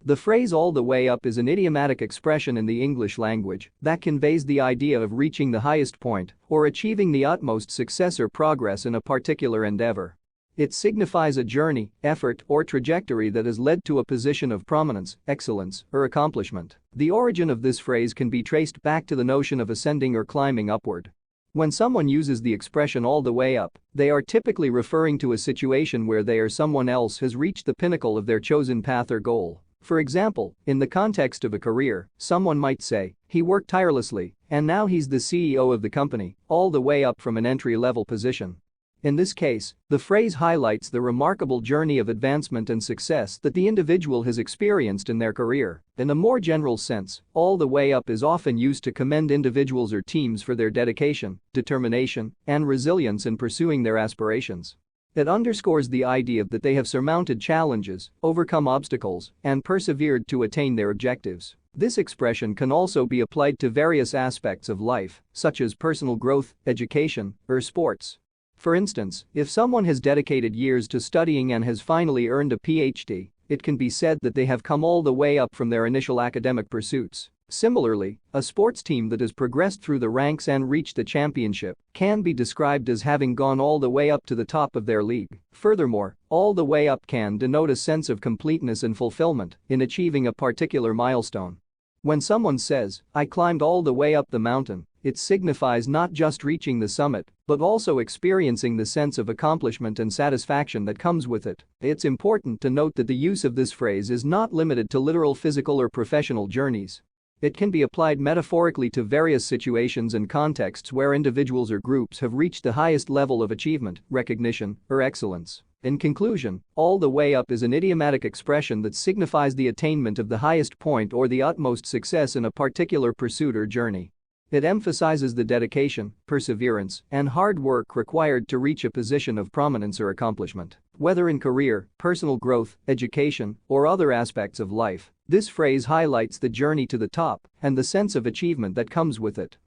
The phrase "all the way up" is an idiomatic expression in the English language that conveys the idea of reaching the highest point or achieving the utmost success or progress in a particular endeavor. It signifies a journey, effort, or trajectory that has led to a position of prominence, excellence, or accomplishment. The origin of this phrase can be traced back to the notion of ascending or climbing upward. When someone uses the expression "all the way up," they are typically referring to a situation where they or someone else has reached the pinnacle of their chosen path or goal. For example, in the context of a career, someone might say, "He worked tirelessly, and now he's the CEO of the company, all the way up from an entry-level position." In this case, the phrase highlights the remarkable journey of advancement and success that the individual has experienced in their career. In a more general sense, "all the way up" is often used to commend individuals or teams for their dedication, determination, and resilience in pursuing their aspirations. It underscores the idea that they have surmounted challenges, overcome obstacles, and persevered to attain their objectives. This expression can also be applied to various aspects of life, such as personal growth, education, or sports. For instance, if someone has dedicated years to studying and has finally earned a PhD, it can be said that they have come all the way up from their initial academic pursuits. Similarly, a sports team that has progressed through the ranks and reached the championship can be described as having gone all the way up to the top of their league. Furthermore, "all the way up" can denote a sense of completeness and fulfillment in achieving a particular milestone. When someone says, "I climbed all the way up the mountain," it signifies not just reaching the summit, but also experiencing the sense of accomplishment and satisfaction that comes with it. It's important to note that the use of this phrase is not limited to literal physical or professional journeys. It can be applied metaphorically to various situations and contexts where individuals or groups have reached the highest level of achievement, recognition, or excellence. In conclusion, "all the way up" is an idiomatic expression that signifies the attainment of the highest point or the utmost success in a particular pursuit or journey. It emphasizes the dedication, perseverance, and hard work required to reach a position of prominence or accomplishment. Whether in career, personal growth, education, or other aspects of life, this phrase highlights the journey to the top and the sense of achievement that comes with it.